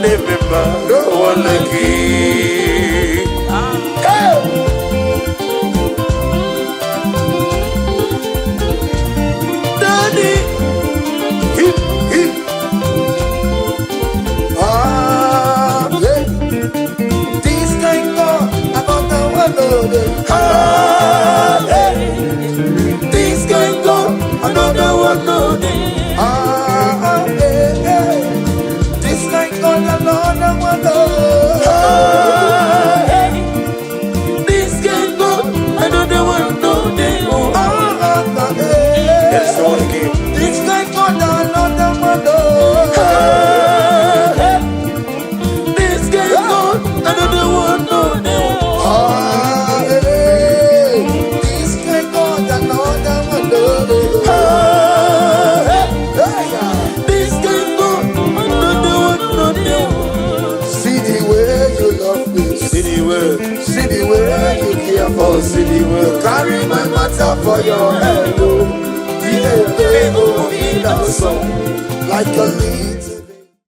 remember, no one like you. Daddy, this kind God, another one, this kind God, another one, this kind God, another one, this kind God, another one, that's all again. This kind God, another one, this kind God, another one, this kind God, another one, this kind God, another one. See the way you love me, see the way you care for, see the way you carry my matter for your head, in a song like a leaf.